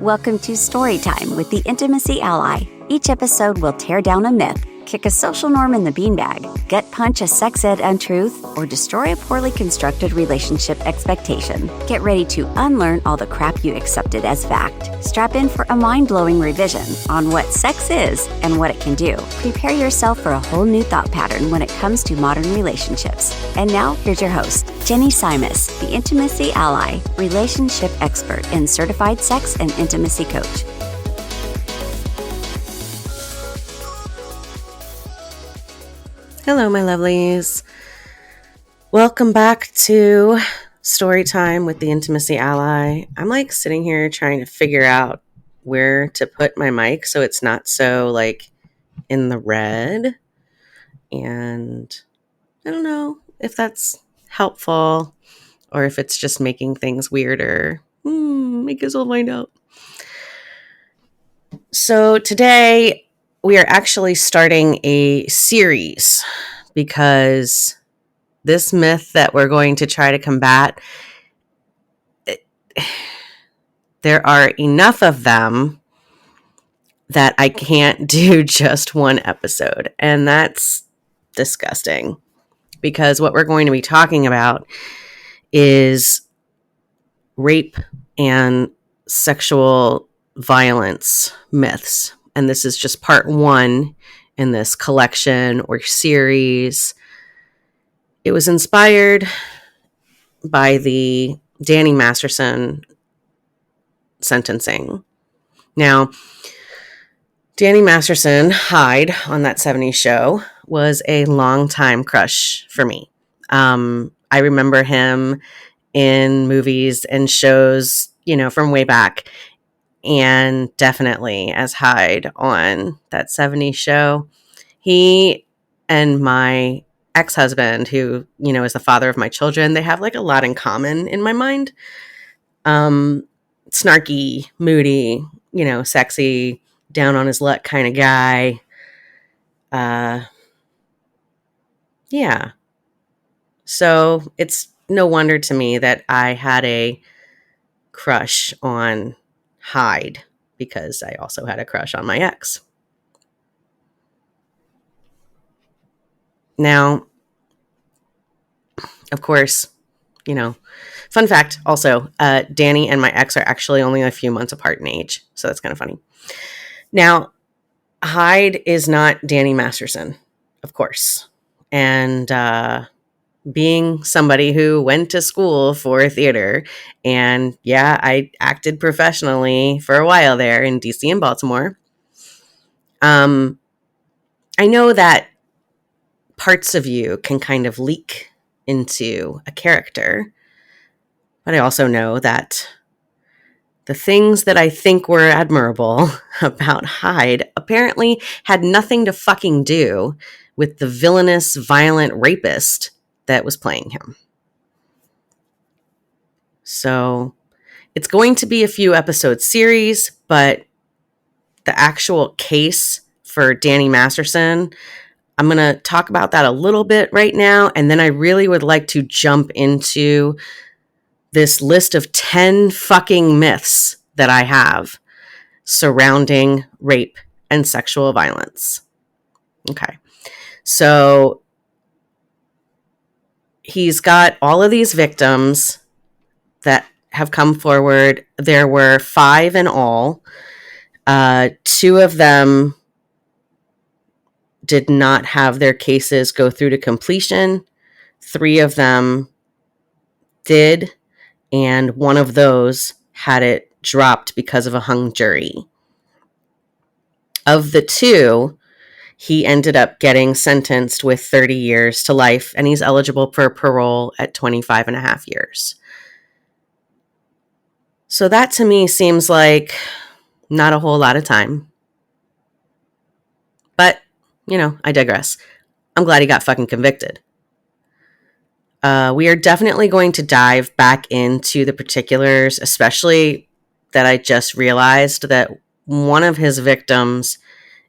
Welcome to Storytime with the Intimacy Ally. Each episode will tear down a myth, kick a social norm in the beanbag, gut punch a sex ed untruth, or destroy a poorly constructed relationship expectation. Get ready to unlearn all the crap you accepted as fact. Strap in for a mind-blowing revision on what sex is and what it can do. Prepare yourself for a whole new thought pattern when it comes to modern relationships. And now, here's your host, Jenny Simas, the Intimacy Ally, relationship expert and certified sex and intimacy coach. Hello, my lovelies. Welcome back to Storytime with the Intimacy Ally. I'm like sitting here trying to figure out where to put my mic so it's not so like in the red. And I don't know if that's helpful or if it's just making things weirder. I guess I'll find out. So today we are actually starting a series because this myth that we're going to try to combat, there are enough of them that I can't do just one episode. And that's disgusting because what we're going to be talking about is rape and sexual violence myths. And this is just part one in this collection or series. It was inspired by the Danny Masterson sentencing. Now, Danny Masterson, Hyde, on that 70s show, was a longtime crush for me. I remember him in movies and shows, from way back. And definitely as Hyde on that 70s show. He and my ex-husband, who, is the father of my children, they have like a lot in common in my mind. Snarky, moody, sexy, down on his luck kind of guy. Yeah. So it's no wonder to me that I had a crush on Hyde because I also had a crush on my ex. Now, of course, fun fact also, Danny and my ex are actually only a few months apart in age. So that's kind of funny. Now, Hyde is not Danny Masterson, of course. And being somebody who went to school for theater, and I acted professionally for a while there in DC and Baltimore. I know that parts of you can kind of leak into a character, but I also know that the things that I think were admirable about Hyde apparently had nothing to fucking do with the villainous, violent rapist that was playing him. So it's going to be a few episode series, but the actual case for Danny Masterson, I'm going to talk about that a little bit right now. And then I really would like to jump into this list of 10 fucking myths that I have surrounding rape and sexual violence. Okay. So he's got all of these victims that have come forward. There were 5 in all. 2 of them did not have their cases go through to completion. 3 of them did, and one of those had it dropped because of a hung jury. Of the 2, he ended up getting sentenced with 30 years to life, and he's eligible for parole at 25 and a half years. So that to me seems like not a whole lot of time. But, I digress. I'm glad he got fucking convicted. We are definitely going to dive back into the particulars, especially that I just realized that one of his victims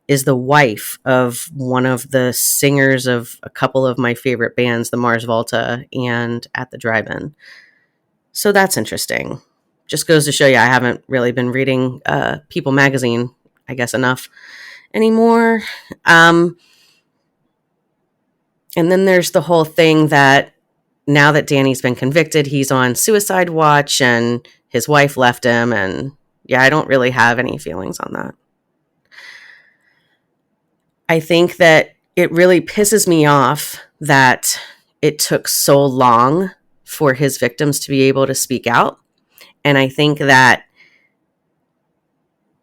is the wife of one of the singers of a couple of my favorite bands, the Mars Volta and At the Drive-In. So that's interesting. just goes to show you I haven't really been reading People magazine, I guess, enough anymore. And then there's the whole thing that now that Danny's been convicted, he's on suicide watch and his wife left him. And yeah, I don't really have any feelings on that. I think that it really pisses me off that it took so long for his victims to be able to speak out. And I think that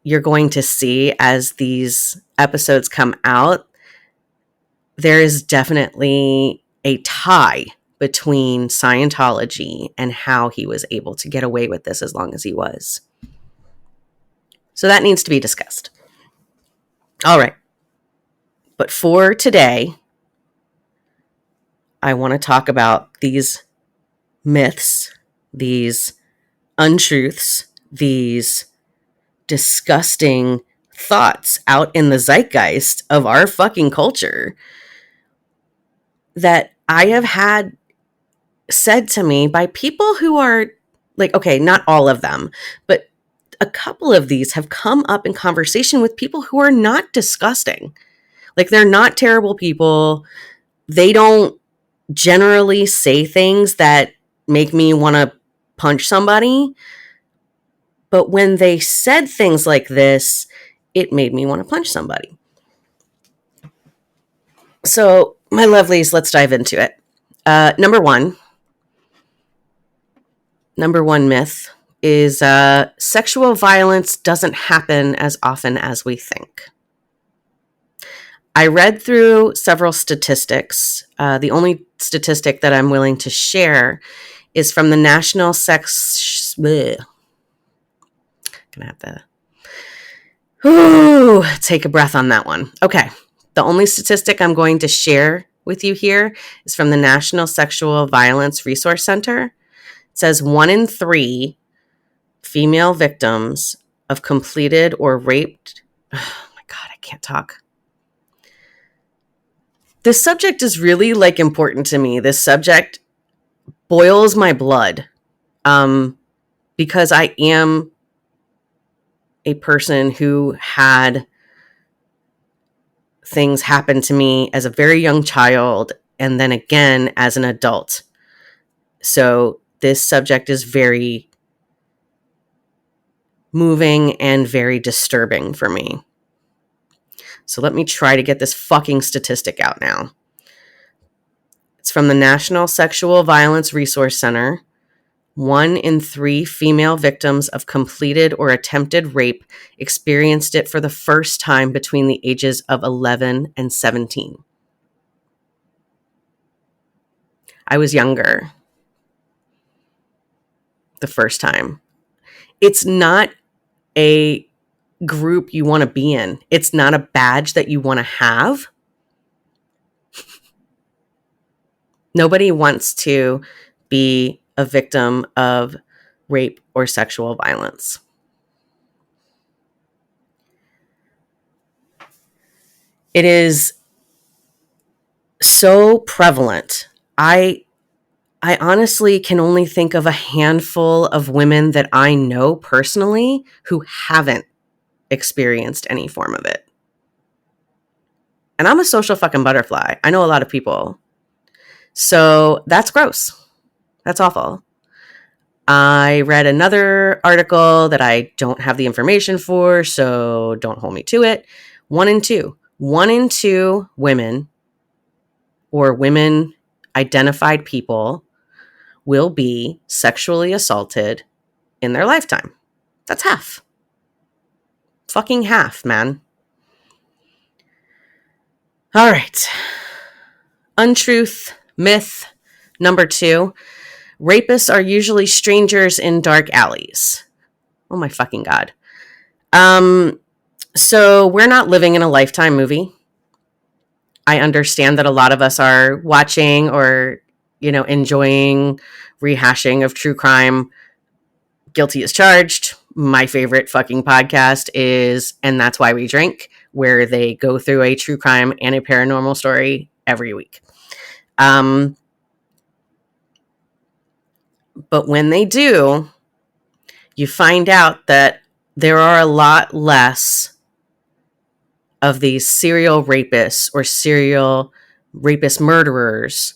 you're going to see as these episodes come out, there is definitely a tie between Scientology and how he was able to get away with this as long as he was. So that needs to be discussed. All right. But for today, I want to talk about these myths, these untruths, these disgusting thoughts out in the zeitgeist of our fucking culture that I have had said to me by people who are like, okay, not all of them, but a couple of these have come up in conversation with people who are not disgusting. Like, they're not terrible people. They don't generally say things that make me want to punch somebody. But when they said things like this, it made me want to punch somebody. So, my lovelies, let's dive into it. Number one myth is sexual violence doesn't happen as often as we think. I read through several statistics. The only statistic that I'm willing to share is from the National Sex... Bleh. Gonna have to take a breath on that one. Okay. The only statistic I'm going to share with you here is from the National Sexual Violence Resource Center. It says 1 in 3 female victims of completed or raped... Oh my God, I can't talk. This subject is really important to me. This subject boils my blood because I am a person who had things happen to me as a very young child and then again as an adult. So this subject is very moving and very disturbing for me. So let me try to get this fucking statistic out now. It's from the National Sexual Violence Resource Center. 1 in 3 female victims of completed or attempted rape experienced it for the first time between the ages of 11 and 17. I was younger the first time. It's not a group you want to be in. It's not a badge that you want to have. Nobody wants to be a victim of rape or sexual violence. It is so prevalent. I honestly can only think of a handful of women that I know personally who haven't experienced any form of it. And I'm a social fucking butterfly. I know a lot of people. So that's gross. That's awful. I read another article that I don't have the information for, so don't hold me to it. 1 in 2. 1 in 2 women or women identified people will be sexually assaulted in their lifetime. That's half. Fucking half, man. All right. Untruth, myth, number 2. Rapists are usually strangers in dark alleys. Oh my fucking God. So we're not living in a Lifetime movie. I understand that a lot of us are watching or, enjoying rehashing of true crime. Guilty as Charged. My favorite fucking podcast is And That's Why We Drink, where they go through a true crime and a paranormal story every week. But when they do, you find out that there are a lot less of these serial rapists or serial rapist murderers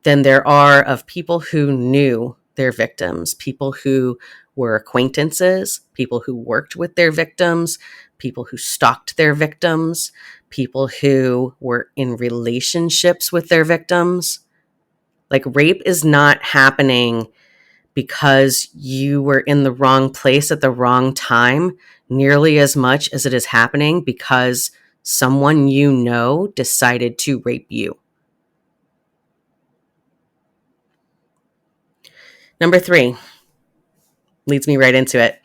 than there are of people who knew their victims, people who were acquaintances, people who worked with their victims, people who stalked their victims, people who were in relationships with their victims. Like, rape is not happening because you were in the wrong place at the wrong time nearly as much as it is happening because someone you know decided to rape you. Number 3 leads me right into it.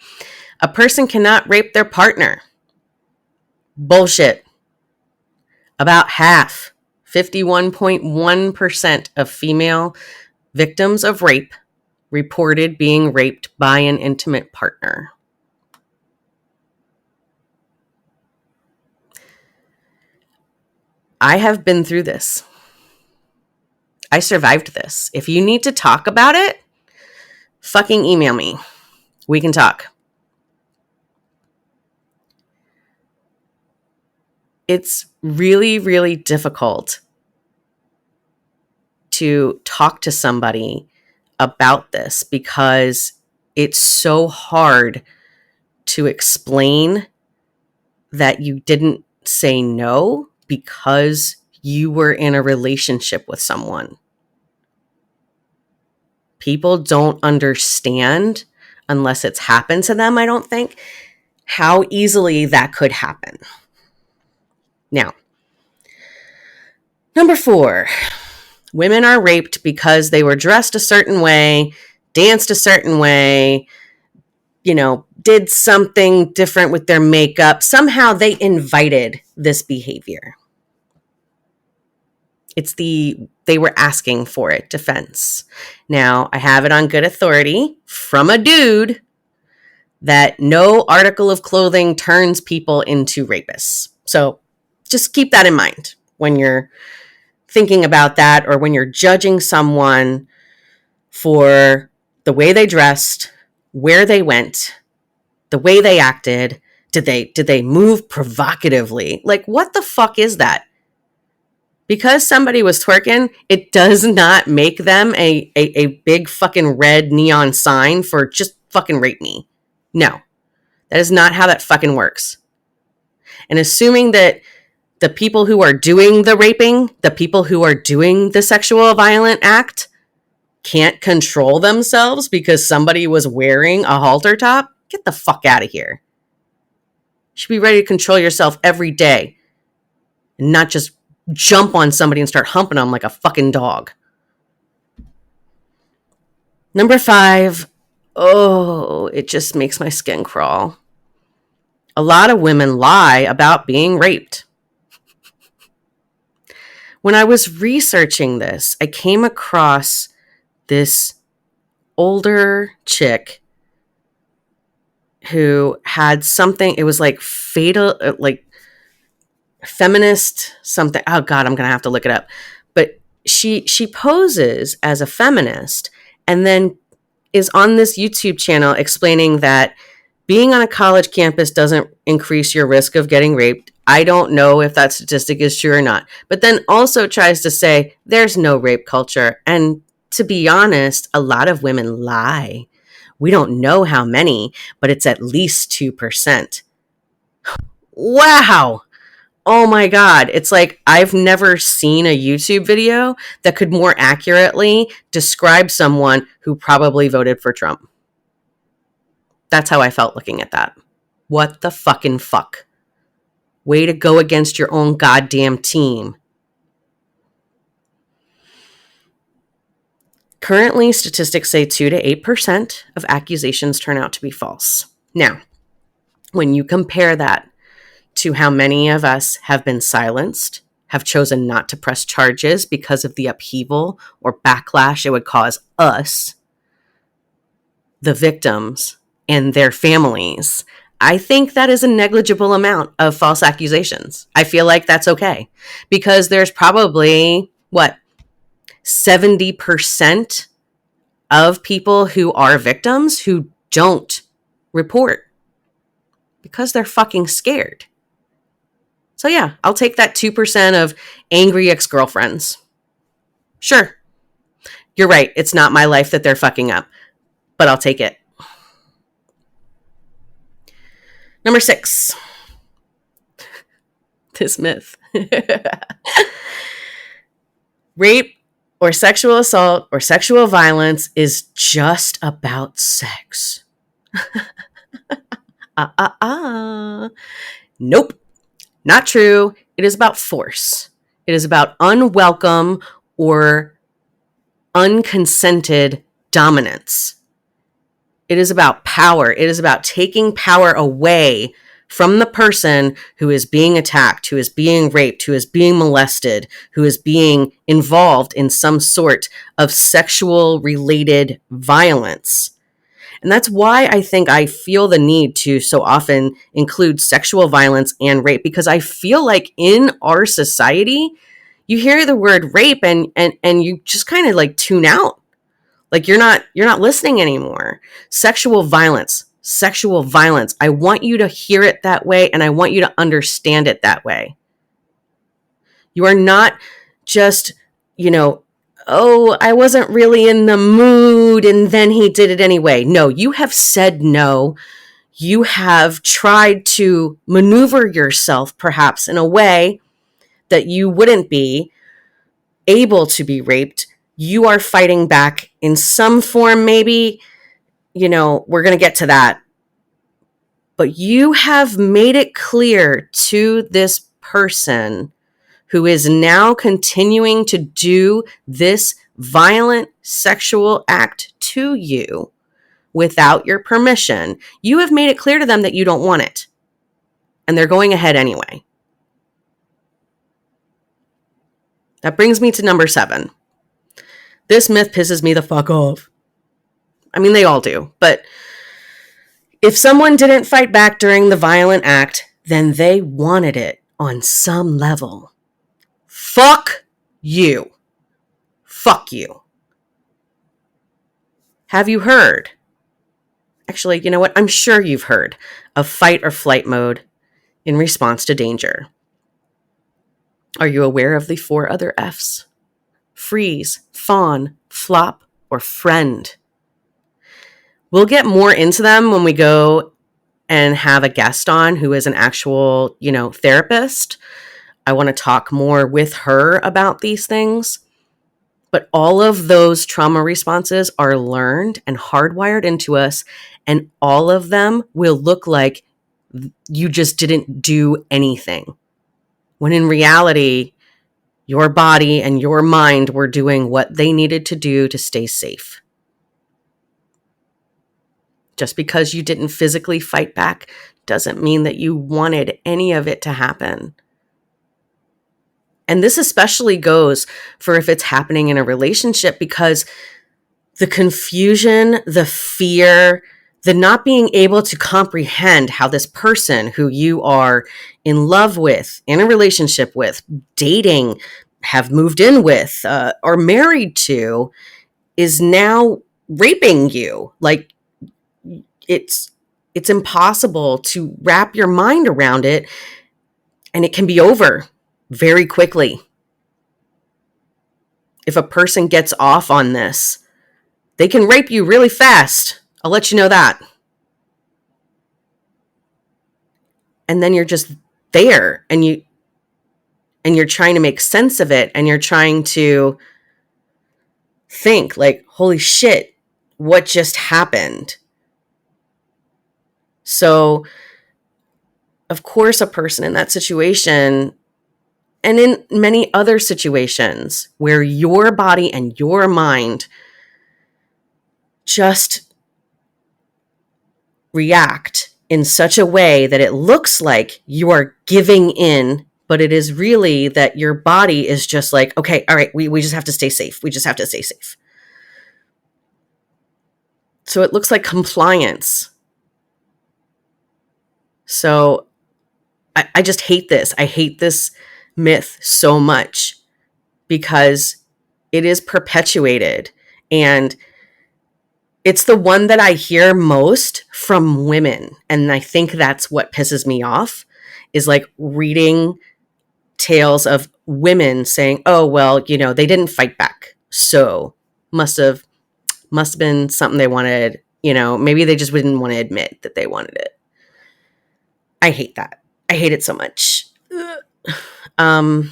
A person cannot rape their partner. Bullshit. About half, 51.1% of female victims of rape reported being raped by an intimate partner. I have been through this. I survived this. If you need to talk about it, fucking email me. We can talk. It's really, really difficult to talk to somebody about this because it's so hard to explain that you didn't say no because you were in a relationship with someone. People don't understand, unless it's happened to them, I don't think, how easily that could happen. Now, number 4, women are raped because they were dressed a certain way, danced a certain way, did something different with their makeup. Somehow they invited this behavior. It's they were asking for it defense. Now, I have it on good authority from a dude that no article of clothing turns people into rapists. So just keep that in mind when you're thinking about that, or when you're judging someone for the way they dressed, where they went, the way they acted. Did they move provocatively? Like, what the fuck is that? Because somebody was twerking, it does not make them a big fucking red neon sign for just fucking rape me. No, that is not how that fucking works. And assuming that the people who are doing the raping, the people who are doing the sexual violent act, can't control themselves because somebody was wearing a halter top, get the fuck out of here. You should be ready to control yourself every day and not just jump on somebody and start humping them like a fucking dog. Number 5, it just makes my skin crawl. A lot of women lie about being raped. When I was researching this, I came across this older chick who had something, it was like fatal, like feminist something. Oh God, I'm going to have to look it up. But she poses as a feminist and then is on this YouTube channel explaining that being on a college campus doesn't increase your risk of getting raped. I don't know if that statistic is true or not. But then also tries to say there's no rape culture. And to be honest, a lot of women lie. We don't know how many, but it's at least 2%. Wow. Oh my God. It's like I've never seen a YouTube video that could more accurately describe someone who probably voted for Trump. That's how I felt looking at that. What the fucking fuck? Way to go against your own goddamn team. Currently, statistics say 2 to 8% of accusations turn out to be false. Now, when you compare that to how many of us have been silenced, have chosen not to press charges because of the upheaval or backlash it would cause us, the victims, and their families, I think that is a negligible amount of false accusations. I feel like that's okay because there's probably, 70% of people who are victims who don't report because they're fucking scared. So yeah, I'll take that 2% of angry ex-girlfriends. Sure. You're right. It's not my life that they're fucking up, but I'll take it. Number 6. This myth. Rape or sexual assault or sexual violence is just about sex. Nope. Not true. It is about force. It is about unwelcome or unconsented dominance. It is about power. It is about taking power away from the person who is being attacked, who is being raped, who is being molested, who is being involved in some sort of sexual related violence. And that's why I think I feel the need to so often include sexual violence and rape, because I feel like in our society, you hear the word rape and you just kind of like tune out. Like you're not listening anymore. Sexual violence. I want you to hear it that way, and I want you to understand it that way. You are not just, oh, I wasn't really in the mood and then he did it anyway. No, you have said no. You have tried to maneuver yourself perhaps in a way that you wouldn't be able to be raped. You are fighting back in some form, maybe. We're going to get to that. But you have made it clear to this person who is now continuing to do this violent sexual act to you without your permission. You have made it clear to them that you don't want it. And they're going ahead anyway. That brings me to number 7. This myth pisses me the fuck off. I mean, they all do. But if someone didn't fight back during the violent act, then they wanted it on some level. Fuck you. Fuck you. Have you heard? Actually, you know what? I'm sure you've heard of fight or flight mode in response to danger. Are you aware of the 4 other Fs? Freeze, fawn, flop, or friend. We'll get more into them when we go and have a guest on who is an actual, therapist. I want to talk more with her about these things. But all of those trauma responses are learned and hardwired into us, and all of them will look like you just didn't do anything. When in reality, your body and your mind were doing what they needed to do to stay safe. Just because you didn't physically fight back doesn't mean that you wanted any of it to happen. And this especially goes for if it's happening in a relationship, because the confusion, the fear, the not being able to comprehend how this person who you are in love with, in a relationship with, dating, have moved in with, or married to, is now raping you. Like, it's impossible to wrap your mind around it, and it can be over very quickly. If a person gets off on this, they can rape you really fast. I'll let you know that. And then you're just there, and you're trying to make sense of it, and you're trying to think like, holy shit, what just happened? So, of course, a person in that situation, and in many other situations where your body and your mind just react in such a way that it looks like you are giving in, but it is really that your body is just like, okay, all right, we just have to stay safe. We just have to stay safe. So it looks like compliance. So I just hate this. I hate this myth so much because it is perpetuated. And It's the one that I hear most from women. And I think that's what pisses me off, is like reading tales of women saying, oh, well, they didn't fight back. So must have been something they wanted. Maybe they just didn't want to admit that they wanted it. I hate that. I hate it so much. All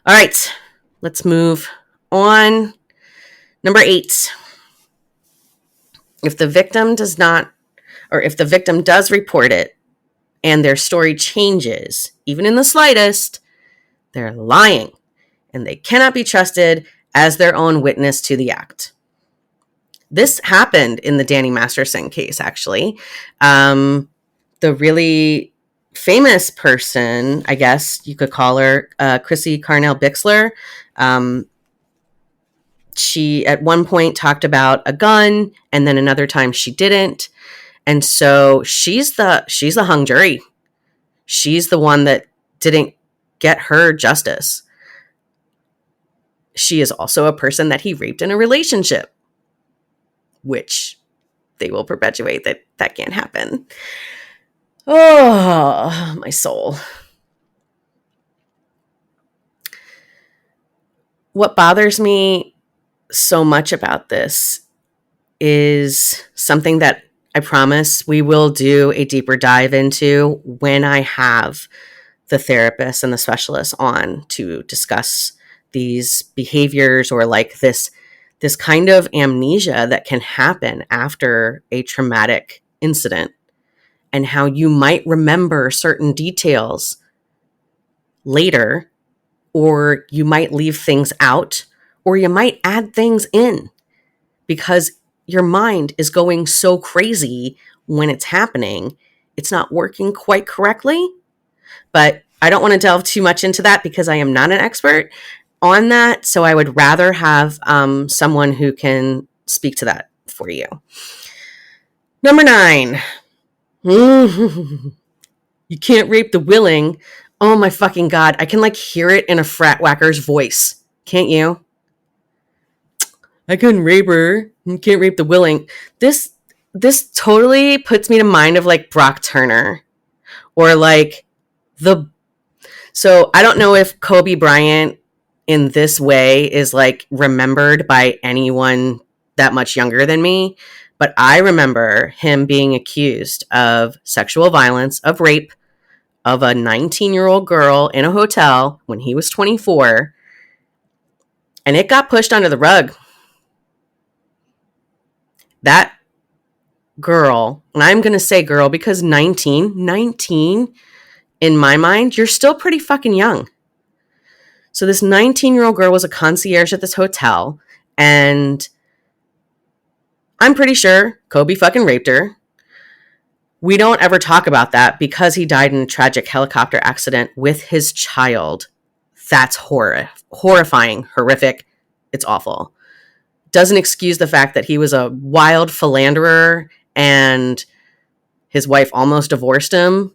right, let's move on. Number 8. If the victim does report it and their story changes, even in the slightest, they're lying and they cannot be trusted as their own witness to the act. This happened in the Danny Masterson case, actually. The really famous person, I guess you could call her, Chrissy Carnell Bixler. She at one point talked about a gun, and then another time she didn't. And so she's the hung jury. She's the one that didn't get her justice. She is also a person that he raped in a relationship, which they will perpetuate that can't happen. Oh, my soul. What bothers me so much about this is something that I promise we will do a deeper dive into when I have the therapist and the specialist on to discuss these behaviors, or like this kind of amnesia that can happen after a traumatic incident, and how you might remember certain details later, or you might leave things out, or you might add things in because your mind is going so crazy when it's happening. It's not working quite correctly. But I don't want to delve too much into that because I am not an expert on that. So I would rather have someone who can speak to that for you. Number 9. You can't rape the willing. Oh my fucking God. I can hear it in a frat whacker's voice. Can't you? I couldn't rape her. You can't rape the willing. This totally puts me to mind of Brock Turner, or so I don't know if Kobe Bryant in this way is remembered by anyone that much younger than me, but I remember him being accused of sexual violence, of rape, of a 19-year-old girl in a hotel when he was 24, and it got pushed under the rug. That girl, and I'm going to say girl because 19, in my mind, you're still pretty fucking young. So this 19-year-old girl was a concierge at this hotel, and I'm pretty sure Kobe fucking raped her. We don't ever talk about that because he died in a tragic helicopter accident with his child. That's horrifying, horrific. It's awful. Doesn't excuse the fact that he was a wild philanderer and his wife almost divorced him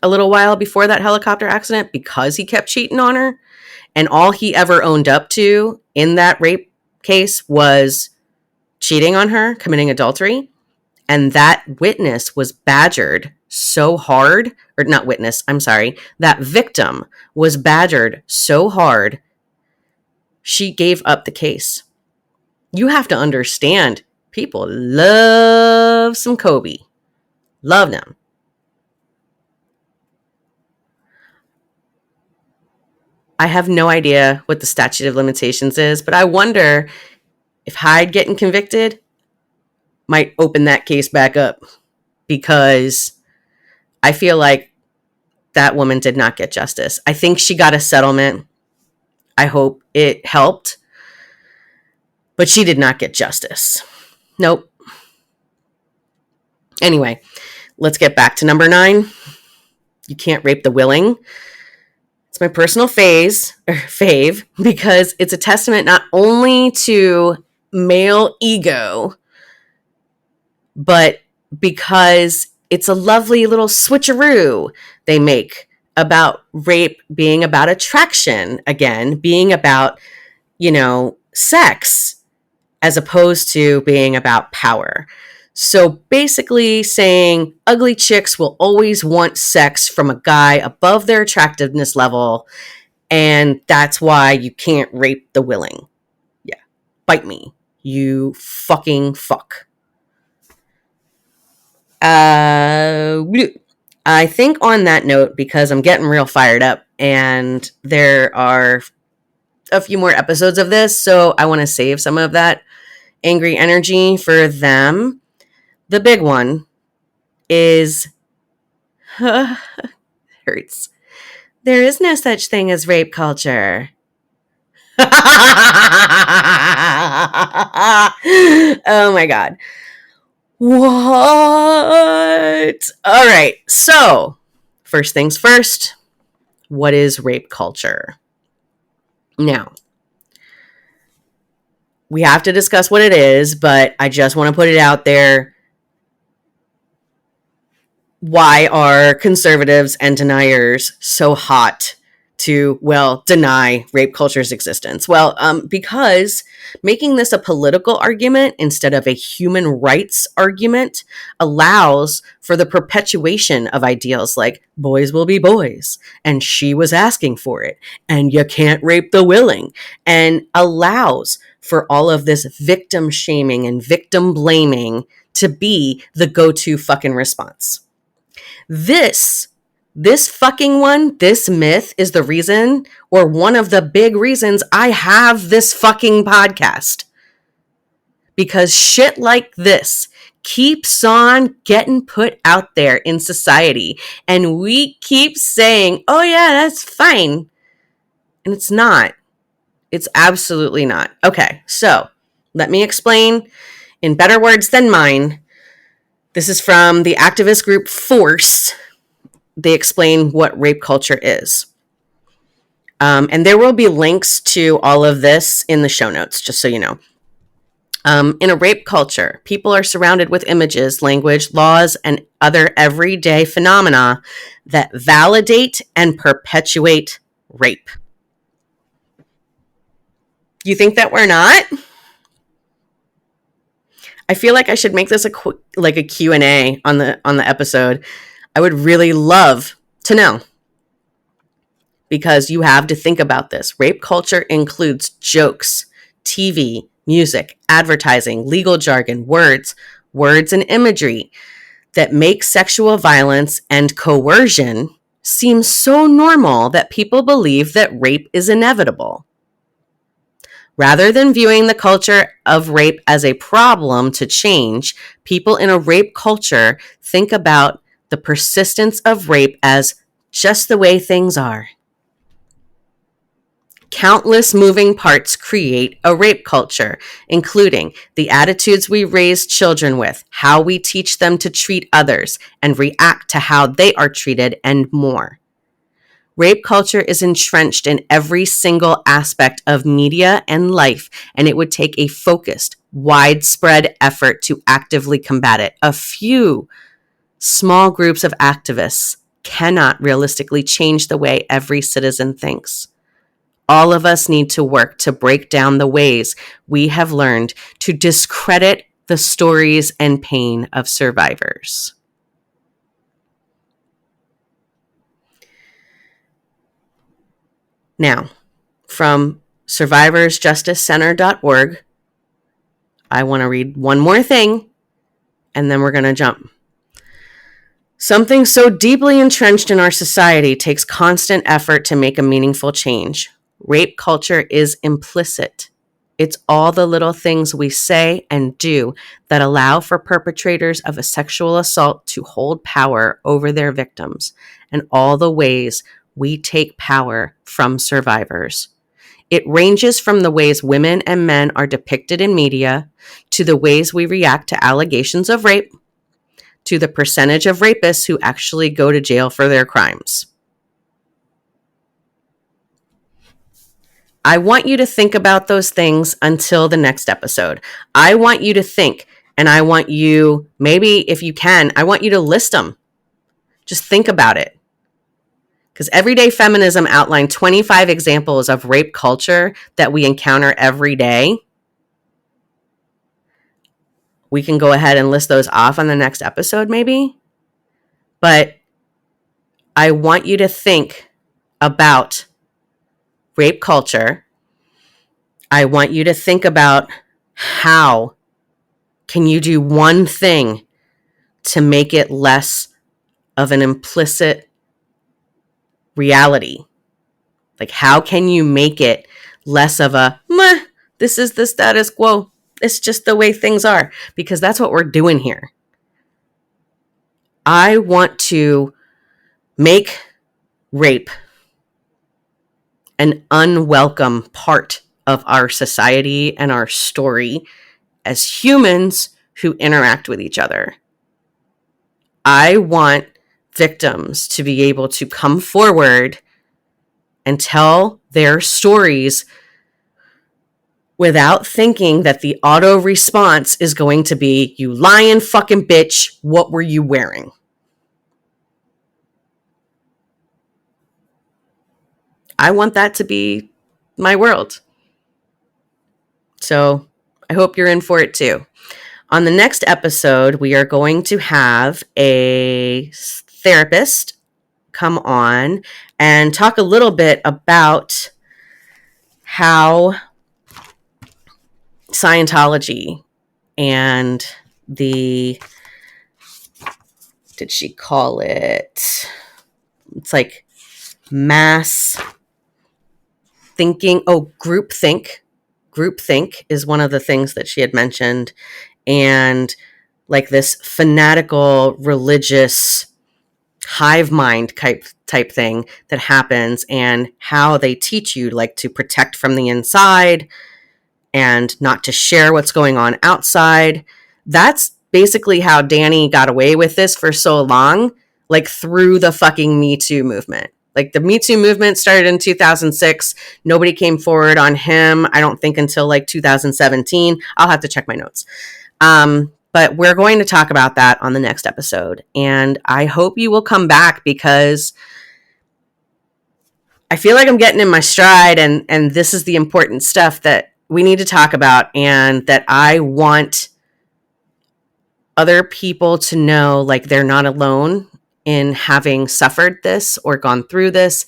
a little while before that helicopter accident because he kept cheating on her. And all he ever owned up to in that rape case was cheating on her, committing adultery. And that witness was badgered so hard, or not witness, I'm sorry, that victim was badgered so hard, she gave up the case. You have to understand, people love some Kobe. Love them. I have no idea what the statute of limitations is, but I wonder if Hyde getting convicted might open that case back up, because I feel like that woman did not get justice. I think she got a settlement. I hope it helped, but she did not get justice. Nope. Anyway, let's get back to number 9. You can't rape the willing. It's my personal fave because it's a testament not only to male ego, but because it's a lovely little switcheroo they make about rape being about attraction, again, being about, sex, as opposed to being about power. So basically saying ugly chicks will always want sex from a guy above their attractiveness level, and that's why you can't rape the willing. Yeah. Bite me, you fucking fuck. I think on that note, because I'm getting real fired up and there are a few more episodes of this, so I want to save some of that angry energy for them. The big one is hurts. There is no such thing as rape culture. Oh my God. What? All right. So, first things first, what is rape culture? Now, we have to discuss what it is, but I just want to put it out there. Why are conservatives and deniers so hot to, well, deny rape culture's existence? Well, because making this a political argument instead of a human rights argument allows for the perpetuation of ideals like boys will be boys, and she was asking for it, and you can't rape the willing, and allows for all of this victim shaming and victim blaming to be the go-to fucking response. This fucking one, this myth is the reason, or one of the big reasons I have this fucking podcast. Because shit like this keeps on getting put out there in society. And we keep saying, oh yeah, that's fine. And it's not. It's absolutely not. Okay, so let me explain in better words than mine. This is from the activist group Force. They explain what rape culture is. And there will be links to all of this in the show notes, just so you know. In a rape culture, people are surrounded with images, language, laws, and other everyday phenomena that validate and perpetuate rape. You think that we're not? I feel like I should make this a Q&A on the episode. I would really love to know, because you have to think about this. Rape culture includes jokes, TV, music, advertising, legal jargon, words and imagery that make sexual violence and coercion seem so normal that people believe that rape is inevitable. Rather than viewing the culture of rape as a problem to change, people in a rape culture think about the persistence of rape as just the way things are. Countless moving parts create a rape culture, including the attitudes we raise children with, how we teach them to treat others and react to how they are treated, and more. Rape culture is entrenched in every single aspect of media and life, and it would take a focused, widespread effort to actively combat it. A few small groups of activists cannot realistically change the way every citizen thinks. All of us need to work to break down the ways we have learned to discredit the stories and pain of survivors. Now, from survivorsjusticecenter.org, I want to read one more thing, and then we're going to jump. Something so deeply entrenched in our society takes constant effort to make a meaningful change. Rape culture is implicit. It's all the little things we say and do that allow for perpetrators of a sexual assault to hold power over their victims, and all the ways we take power from survivors. It ranges from the ways women and men are depicted in media, to the ways we react to allegations of rape, to the percentage of rapists who actually go to jail for their crimes. I want you to think about those things until the next episode. I want you to think, and I want you, maybe if you can, I want you to list them. Just think about it. Because Everyday Feminism outlined 25 examples of rape culture that we encounter every day. we can go ahead and list those off on the next episode maybe. But I want you to think about rape culture. I want you to think about how can you do one thing to make it less of an implicit reality? Like, how can you make it less of a, meh, this is the status quo. It's just the way things are. Because that's what we're doing here. I want to make rape an unwelcome part of our society and our story as humans who interact with each other. I want victims to be able to come forward and tell their stories without thinking that the auto response is going to be, you lying fucking bitch, what were you wearing? I want that to be my world. So I hope you're in for it too. On the next episode, we are going to have a therapist come on and talk a little bit about how Scientology and the, did she call it? It's like mass thinking. Oh, groupthink. Groupthink is one of the things that she had mentioned. And like this fanatical religious hive mind type thing that happens, and how they teach you like to protect from the inside and not to share what's going on outside. That's basically how Danny got away with this for so long, like through the fucking Me Too movement. Like the Me Too movement started in 2006. Nobody came forward on him, I don't think, until like 2017. I'll have to check my notes. But we're going to talk about that on the next episode. And I hope you will come back, because I feel like I'm getting in my stride, and this is the important stuff that we need to talk about, and that I want other people to know, like, they're not alone in having suffered this or gone through this.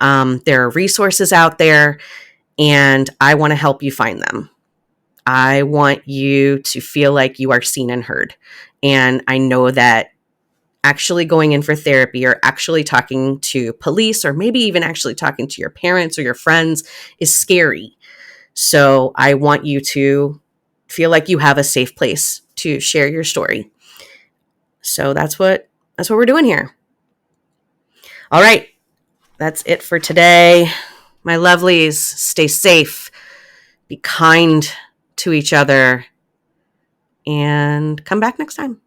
There are resources out there, and I want to help you find them. I want you to feel like you are seen and heard. And I know that actually going in for therapy, or actually talking to police, or maybe even actually talking to your parents or your friends, is scary. So I want you to feel like you have a safe place to share your story. So that's what we're doing here. All right. That's it for today. My lovelies, stay safe, be kind to each other, and come back next time.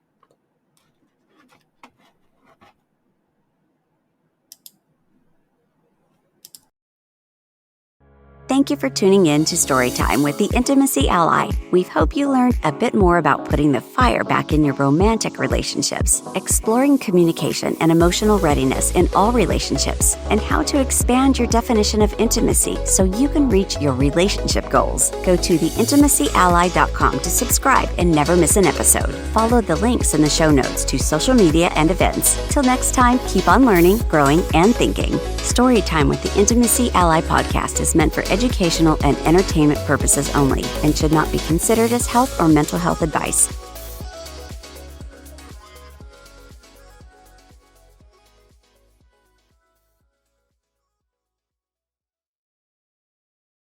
Thank you for tuning in to Storytime with the Intimacy Ally. We hope you learned a bit more about putting the fire back in your romantic relationships, exploring communication and emotional readiness in all relationships, and how to expand your definition of intimacy so you can reach your relationship goals. Go to theintimacyally.com to subscribe and never miss an episode. Follow the links in the show notes to social media and events. Till next time, keep on learning, growing, and thinking. Storytime with the Intimacy Ally podcast is meant for educational and entertainment purposes only, and should not be considered as health or mental health advice.